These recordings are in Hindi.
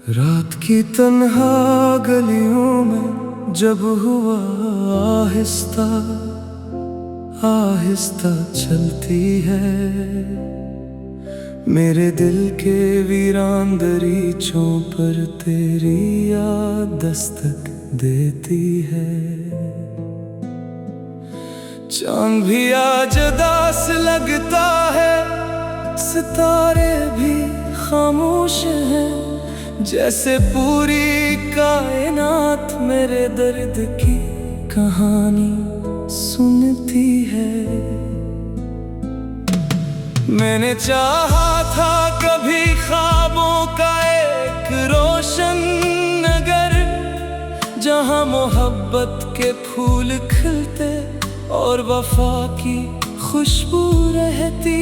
रात की तन्हा गलियों में जब हुआ आहिस्ता आहिस्ता चलती है, मेरे दिल के वीरान दरीचों पर तेरी याद दस्तक देती है। चांद भी आज उदास लगता है, सितारे भी खामोश हैं, जैसे पूरी कायनात मेरे दर्द की कहानी सुनती है। मैंने चाहा था कभी ख्वाबों का एक रोशन नगर, जहां मोहब्बत के फूल खिलते और वफा की खुशबू रहती,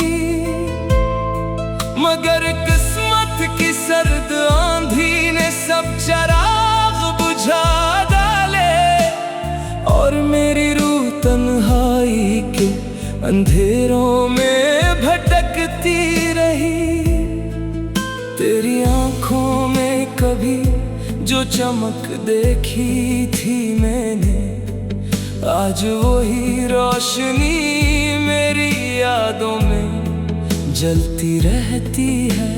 मगर किस्मत की सर्द आंधी ने सब चिराग बुझा डाले और मेरी रूह तन्हाई के अंधेरों में भटकती रही। तेरी आंखों में कभी जो चमक देखी थी मैंने, आज वही रोशनी मेरी यादों में जलती रहती है।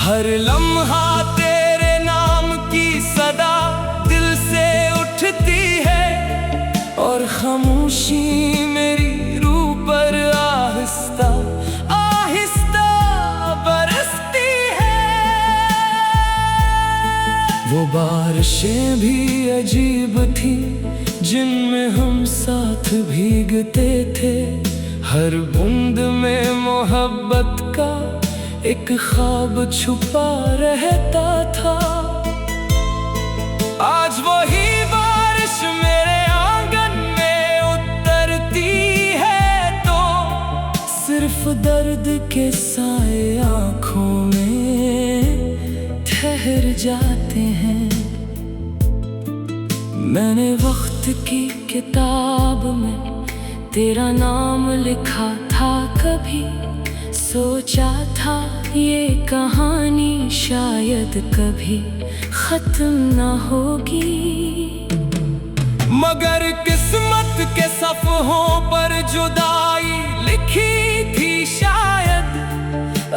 हर लम्हा तेरे नाम की सदा दिल से उठती है और खामोशी मेरी रूह पर आहिस्ता आहिस्ता बरसती है। वो बारिशें भी अजीब थी जिनमें हम साथ भीगते थे, हर बूंद में मोहब्बत का एक ख्वाब छुपा रहता था। आज वही बारिश मेरे आंगन में उतरती है तो सिर्फ दर्द के साए आंखों में ठहर जाते हैं। मैंने वक्त की किताब में तेरा नाम लिखा था, कभी सोचा था ये कहानी शायद कभी खत्म न होगी, मगर किस्मत के सफ़हों पर जुदाई लिखी थी शायद,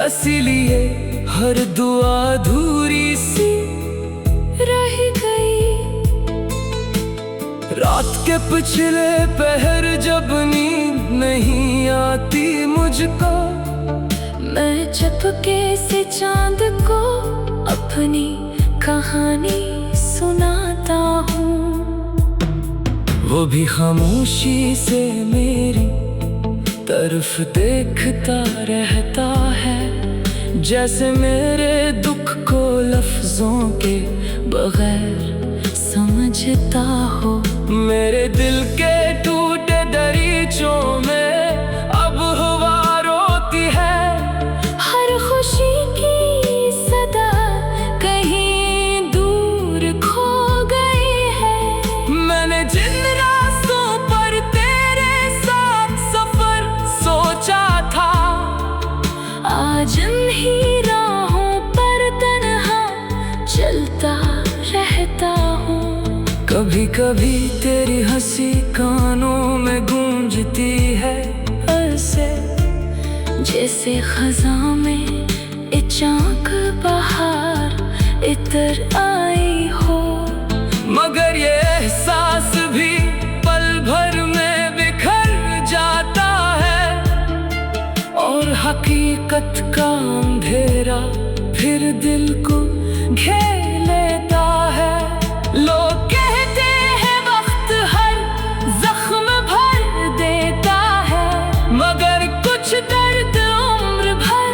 इसीलिए हर दुआ अधूरी सी रह गई। रात के पिछले पहर जब नींद नहीं आती मुझको, मैं चुपके से चांद को अपनी कहानी सुनाता हूँ। वो भी खामोशी से मेरी तरफ देखता रहता है, जैसे मेरे दुख को लफ्जों के बगैर समझता हो। मेरे दिल के टूटे दरीचों में अब हवा रोती है, हर खुशी की सदा कहीं दूर खो गई है। मैंने जिन रास्तों पर तेरे साथ सफर सोचा था, आज इन्हीं राहों पर तन्हा चलता रहता हूँ। कभी कभी तेरी हंसी कानों में गूंजती है, ऐसे जैसे खज़ां में इचाक बहार इतर आई हो, मगर ये एहसास भी पल भर में बिखर जाता है और हकीकत का अंधेरा फिर दिल को घेर लेता है। लोग कहते हैं वक्त हर जख्म भर देता है, मगर कुछ दर्द उम्र भर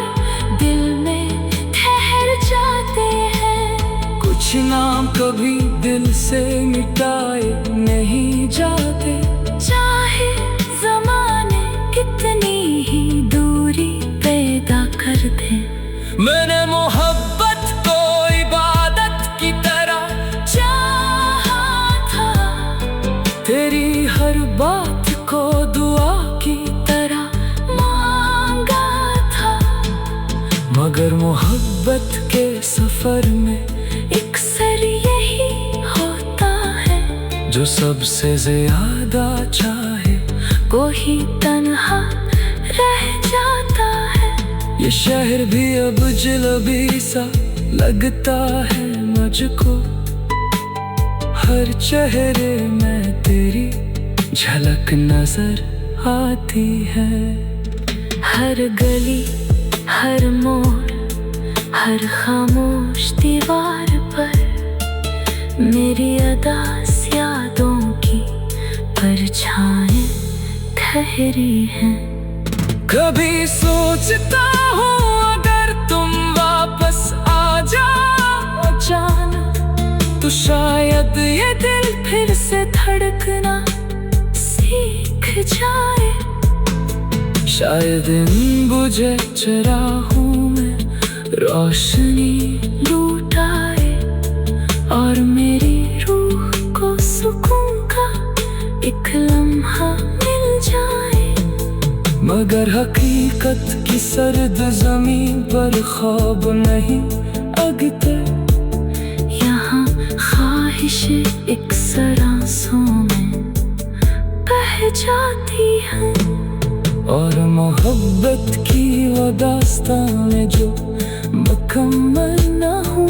दिल में ठहर जाते हैं। कुछ नाम कभी दिल से मिटाए नहीं जाते, चाहे ज़माने कितनी ही दूरी पैदा कर दे। मैंने मोहब्बत को इबादत की तरह मगर मोहब्बत के सफर में अक्सर यही होता है, जो सबसे ज्यादा चाहे कोई तन्हा रह जाता है। ये शहर भी अब अजनबी सा लगता है मुझको, हर चेहरे में तेरी झलक नजर आती है। हर गली, हर मोड़, हर खामोश दीवार पर मेरी अदास यादों की परछाएं ठहरी हैं। कभी सोचता हूँ अगर तुम वापस आ जाओ अचानक, तो शायद ये दिल फिर से धड़कना सीख जाए। शायद इन बुझे चराहों में रोशनी लूट आए, और मेरी रूह को सुकून का एक लम्हा मिल जाए। मगर हकीकत की सर्द ज़मीन पर ख्वाब नहीं अगते, यहाँ ख्वाहिशें एक सरासों में बह जाती हैं। और मोहब्बत की वो दास्तान जो मुकम्मल न हो,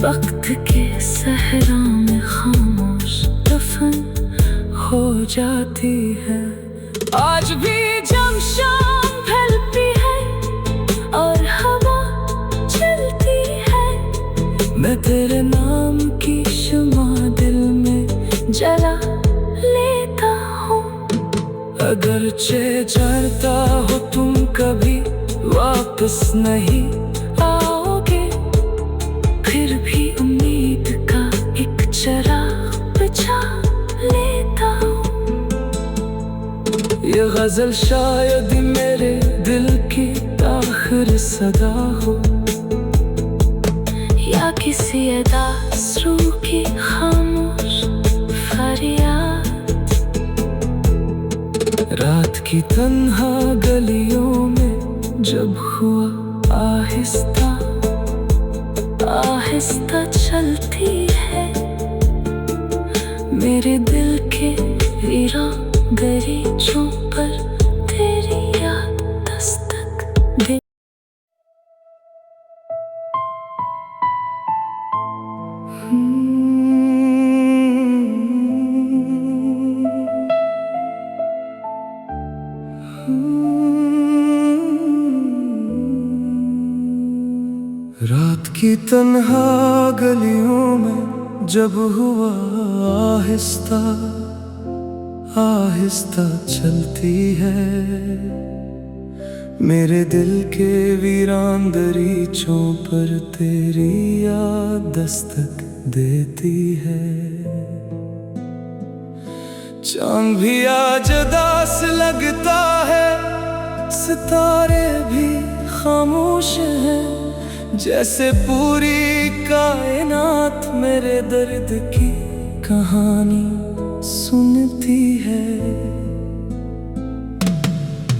वक्त के सहरा में खामोश दफन हो जाती है। आज भी जब शाम ढलती है और हवा चलती है, मैं तेरे नाम की शम्मा दिल में जला लेता हूँ। अगरचे जानता हो तुम कभी वापस नहीं आओगे, फिर भी उम्मीद का एक चिराग बुझा लेता हूँ। ये गजल शायद मेरे दिल की आखिर सदा हो, या किसी अदास रूह की खामोश फरियाद। रात की तन्हा गलियों में जब हुआ आहिस्ता आहिस्ता चलती है, मेरे दिल के वीरान दरीचों पर तेरी याद दस्तक दे। रात की तन्हा गलियों में जब हुआ आहिस्ता आहिस्ता चलती है, मेरे दिल के वीरान दरीचों पर तेरी याद दस्तक देती है। चांद भी आज उदास लगता है, सितारे भी खामोश हैं, जैसे पूरी कायनात मेरे दर्द की कहानी सुनती है।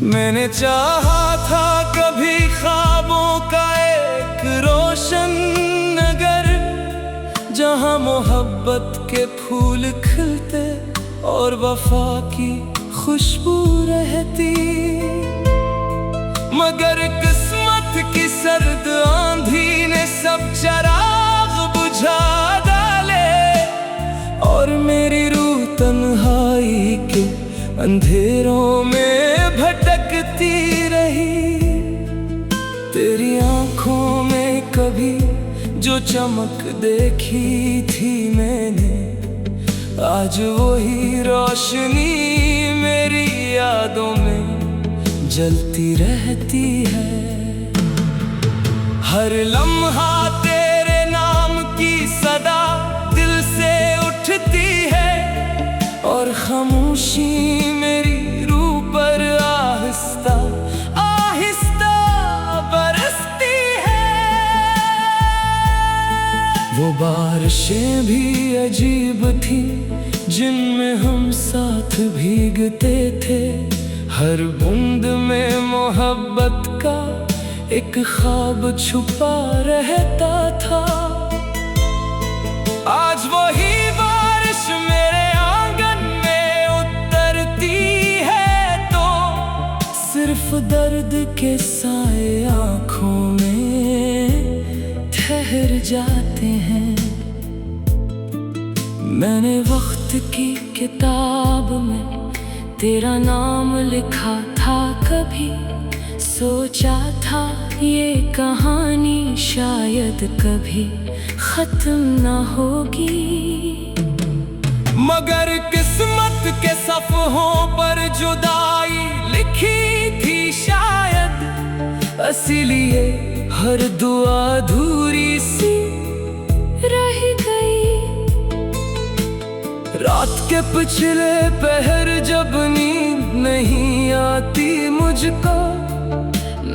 मैंने चाहा था कभी ख्वाबों का एक रोशन नगर, जहां मोहब्बत के फूल खिलते और वफा की खुशबू रहती। मगर किस्मत की सर्द आंधी ने सब चिराग बुझा डाले, और मेरी रूह तन्हाई के अंधेरों में भटकती रही। तेरी आंखों में कभी जो चमक देखी थी मैंने, आज वही रोशनी मेरी यादों में जलती रहती है। हर लम्हा तेरे नाम की सदा दिल से उठती है, और खामोशी मेरी रूह पर आहिस्ता आहिस्ता बरसती है। वो बारिशें भी अजीब थी जिनमें हम साथ भीगते थे, हर बूंद में मोहब्बत का एक ख्वाब छुपा रहता था। आज वही बारिश मेरे आंगन में उतरती है तो सिर्फ दर्द के साए आँखों में ठहर जाते हैं। मैंने वक्त की किताब में तेरा नाम लिखा था, कभी सोचा था ये कहानी शायद कभी खत्म न होगी। मगर किस्मत के सफ़हों पर जुदाई लिखी थी शायद, इसीलिए हर दुआ अधूरी सी रह गई। रात के पिछले पहर जब नींद नहीं आती मुझको,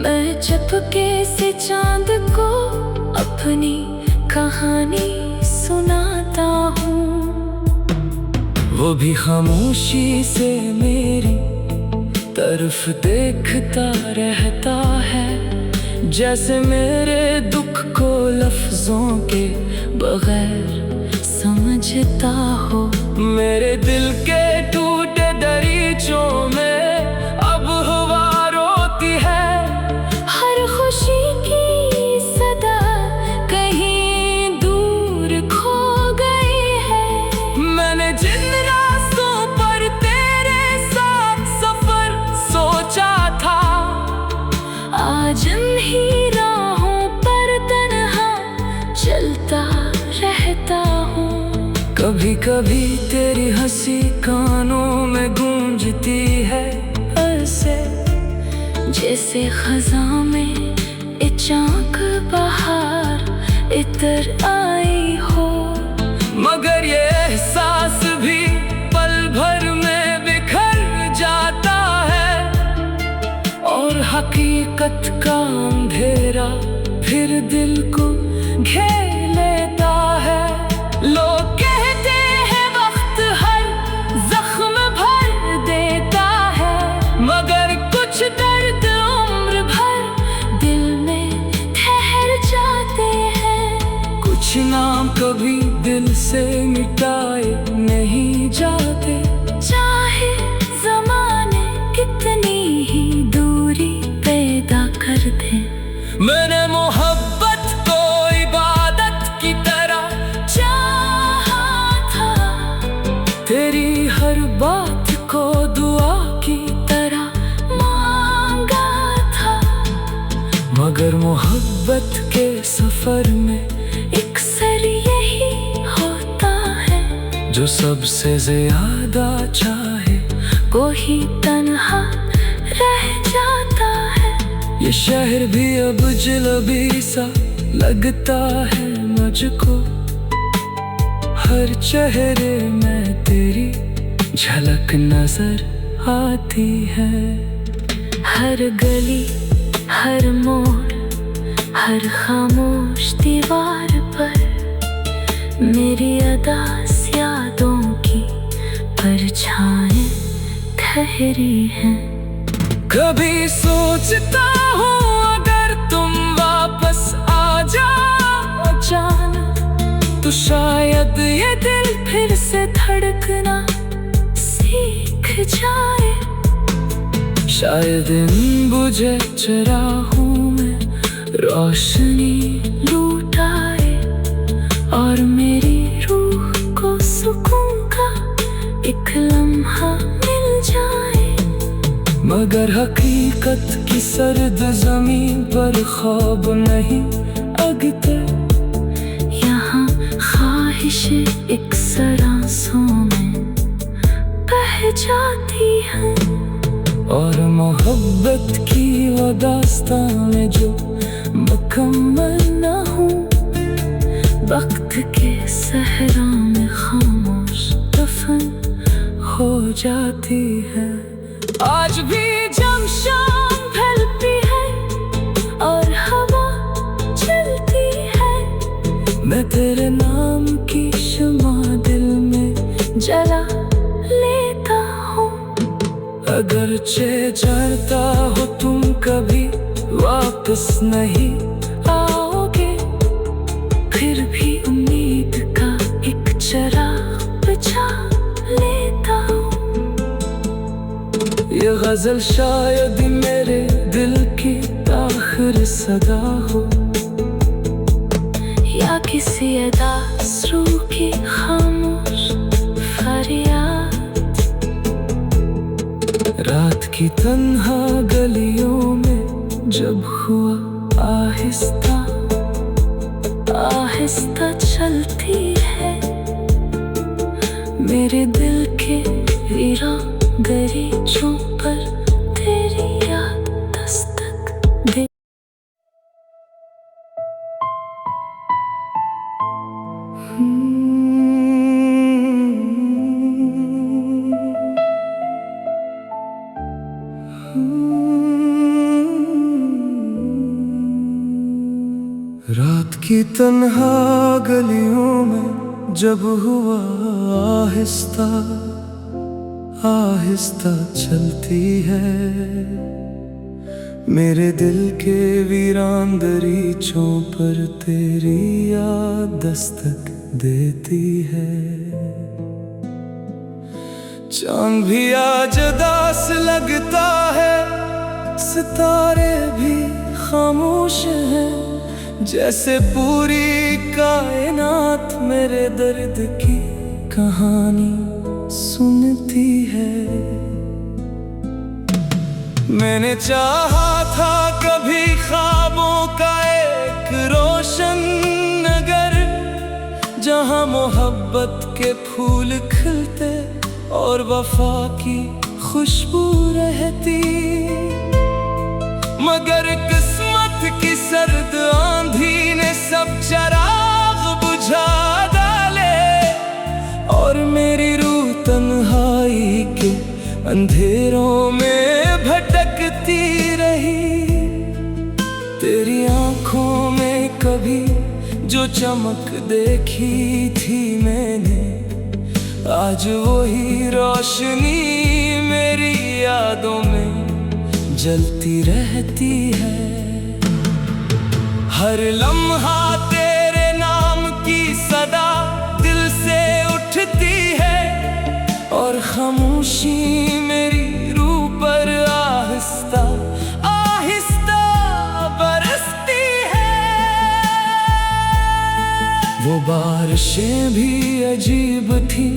मैं चुपके से चांद को अपनी कहानी सुनाता हूँ। वो भी खामोशी से मेरी तरफ देखता रहता है, जैसे मेरे दुख को लफ्जों के बगैर समझता हो। मेरे दिल के टूटे दरीचों में अब हवा रोती है, हर खुशी की सदा कहीं दूर खो गई है। मैंने जिन रास्तों पर तेरे साथ सफर सोचा था, आज इन्हीं राहों पर तन्हा चलता रहता हूँ। कभी कभी तेरी हंसी कानों में गूंजती है ऐसे, जैसे खज़ां में अचानक बहार इतर आई हो। मगर ये एहसास भी पल भर में बिखर जाता है, और हकीकत का अंधेरा फिर दिल को घेर लेता है। लोग कहते हैं वक्त हर जख्म भर देता है, मगर कुछ दर्द उम्र भर दिल में ठहर जाते हैं। कुछ नाम कभी दिल से मिटाए नहीं जाते, चाहे ज़माने कितनी ही दूरी पैदा कर दे। मैंने मोहब्बत को इबादत की तरह चाहा था, तेरी हर बात को दुआ की तरह मांगा था। मगर मोहब्बत के सफर में अक्सर यही होता है, जो सबसे ज्यादा चाहे कोई तन्हा रह जाता है। ये शहर भी अब अजनबी सा लगता है मुझको, हर चेहरे में तेरी झलक नजर आती है। हर गली, हर मोड़, हर खामोश दीवार पर मेरी अदास यादों की परछाएं ठहरी हैं। कभी सोचता हूँ अगर तुम वापस आ जाओ अचानक, तो शायद ये दिल फिर से धड़कना सीख जाए। शायद इन बुझे चराहों में रोशनी लूट आए, और मेरी रूह को सुकून का एक लम्हा मिल जाए। मगर हकीकत की सर्द जमीन पर ख्वाब नहीं अगते, यहाँ ख्वाहिशें एक सरासों में बह जाती हैं। और मोहब्बत की वो दास्तान जो मुकम्मल न हो, वक्त के सहरा में खामोश दफन हो जाती है। आज भी जब शाम ढलती है और हवा चलती है, मैं तेरे नाम की शम्मा दिल में जला लेता हूँ। अगरचे जलता हो तुम कभी वापस नहीं आओगे। फिर भी उम्मीद का एक चिराग बुझा लेता हूँ। ये गजल शायद मेरे दिल की आखिरी सदा हो, या किसी उदास रूह की खामोश फरियाद। रात की तन्हा गलियों में जब हुआ आहिस्ता आहिस्ता चलती है मेरे दिल के वीरान दरीचों पर तेरी याद दस्तक दे। रात की तन्हा गलियों में जब हुआ आहिस्ता आहिस्ता चलती है मेरे दिल के वीरान दरीचों पर तेरी याद दस्तक देती है। चांद भी आज उदास लगता है, सितारे भी खामोश हैं, जैसे पूरी कायनात मेरे दर्द की कहानी सुनती है। मैंने चाहा था कभी ख्वाबों का एक रोशन नगर, जहां मोहब्बत के फूल खिलते और वफा की खुशबू रहती। मगर किस्मत की सर्द आंधी ने सब चिराग बुझा डाले और मेरी रूह तन्हाई के अंधेरों में भटकती रही। तेरी आंखों में कभी जो चमक देखी थी मैंने, आज वही रोशनी मेरी यादों में जलती रहती है। हर लम्हा तेरे नाम की सदा दिल से उठती है और खामोशी मेरी रूह पर आहिस्ता आहिस्ता बरसती है। वो बारिशें भी अजीब थी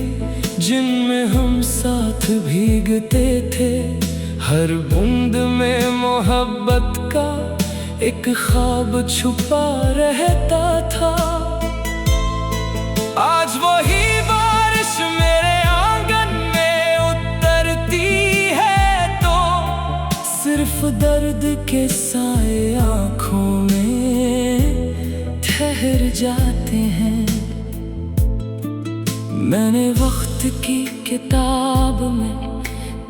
जिनमें हम साथ भीगते थे, हर बूंद में मोहब्बत का एक ख्वाब छुपा रहता था। आज वही बारिश मेरे आंगन में उतरती है तो सिर्फ दर्द के साए आंखों में ठहर जाते हैं। मैंने वक्त की किताब में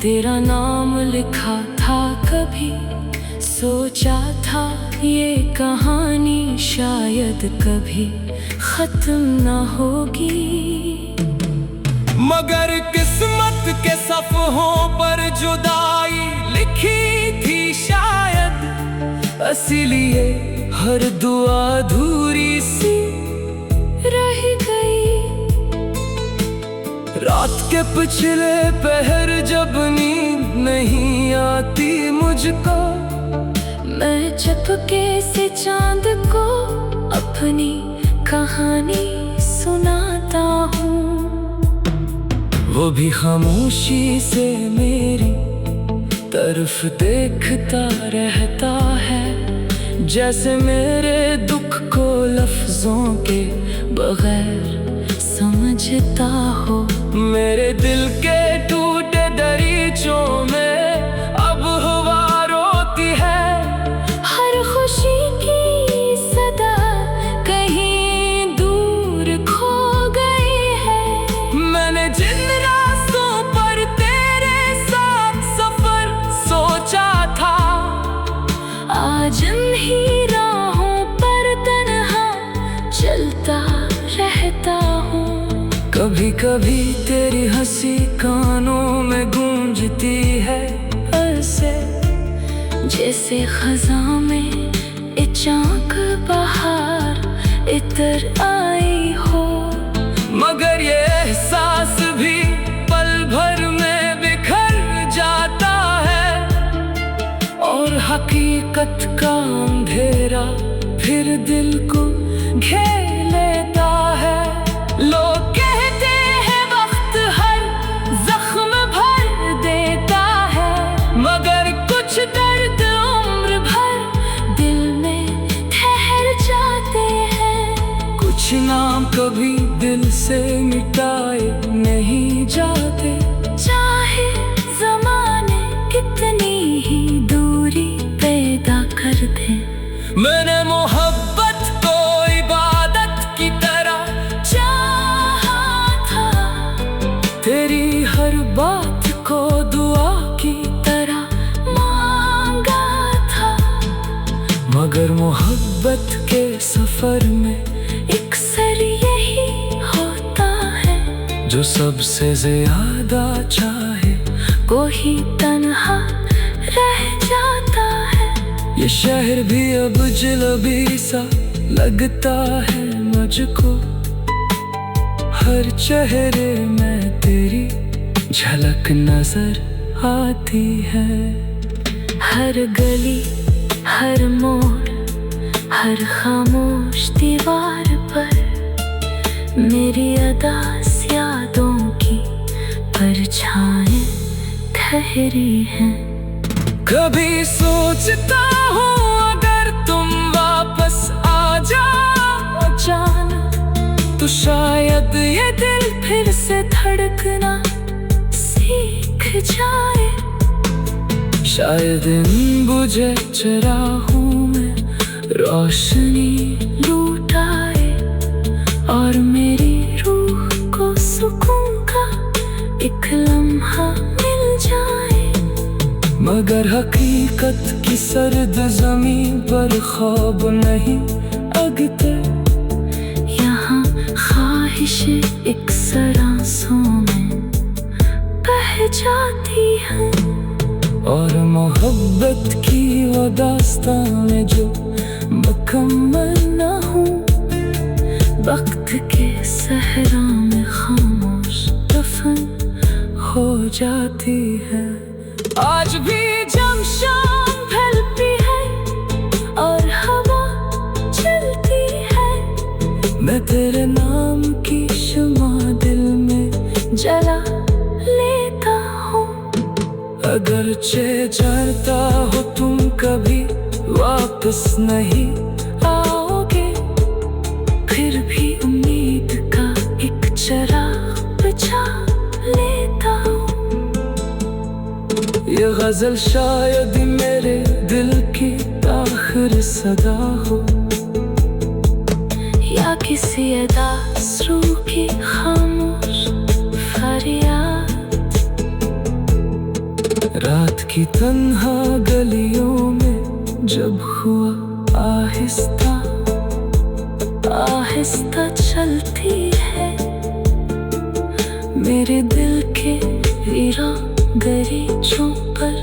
तेरा नाम लिखा था, कभी सोचा था ये कहानी शायद कभी खत्म न होगी। मगर किस्मत के सफ़हों पर जुदाई लिखी थी शायद, इसीलिए हर दुआ अधूरी सी रह गई। रात के पिछले पहर जब नींद नहीं आती मुझको, मैं चुपके से चांद को अपनी कहानी सुनाता हूँ। वो भी खामोशी से मेरी तरफ देखता रहता है, जैसे मेरे दुख को लफ्जों के बगैर समझता हो। मेरे दिल के टूटे दरीचों में अब हवा रोती है, हर खुशी की सदा कहीं दूर खो गई है। मैंने जिन रास्तों पर तेरे साथ सफर सोचा था, आज इन्हीं राहों पर तन्हा चलता रहता हूँ। कभी कभी तेरी हंसी कानों में गूंजती है ऐसे जैसे खज़ां में इचाक बहार इतर आई हो। मगर ये एहसास भी पल भर में बिखर जाता है, और हकीकत का अंधेरा फिर दिल को घेर लेता है। लोग कहते हैं वक्त हर जख्म भर देता है, मगर कुछ दर्द उम्र भर दिल में ठहर जाते हैं। कुछ नाम कभी दिल से मिटाए नहीं जाते, चाहे ज़माने कितनी ही दूरी पैदा कर दे। मैंने मोहब्बत को इबादत की तरह चाहा था, तेरी हर बात को दुआ की तरह मांगा था। मगर मोहब्बत के सफर में अक्सर यही होता है, जो सबसे ज्यादा चाहे कोई तन्हा रह जाता है। ये शहर भी अब अजनबी सा लगता है मुझको, हर चेहरे में तेरी झलक नजर आती है। हर गली, हर मोड़, हर खामोश दीवार पर मेरी अदास यादों की परछाएं ठहरी हैं। कभी सोचता हूँ अगर तुम वापस आ जाओ अचानक, तो शायद ये दिल फिर से धड़कना सीख जाए। शायद इन बुझे चिरागों में रोशनी लूट आए, और मेरी रूह को सुकून का एक लम्हा मिल जाए। मगर हकीकत की सर्द ज़मीन पर ख्वाब नहीं अगते, यहाँ ख्वाहिशें एक सरासों में बह जाती हैं। और मोहब्बत की वो दास्तान जो मुकम्मल न हो, वक्त के सहरा में खामोश दफन हो जाती है। आज भी जब शाम ढलती है और हवा चलती है, मैं तेरे नाम की शमा दिल में जला लेता हूँ। अगरचे जानता हो तुम कभी वापस नहीं आओगे, फिर भी उम्मीद का एक चिराग बुझा लेता हूँ। ये गजल शायद मेरे दिल की आखिरी सदा हो, या किसी अदास रूह की खामोश फरियाद। रात की तन्हा गलियों में जब हुआ आहिस्ता आहिस्ता चलती है, मेरे दिल के वीरान गलीचों पर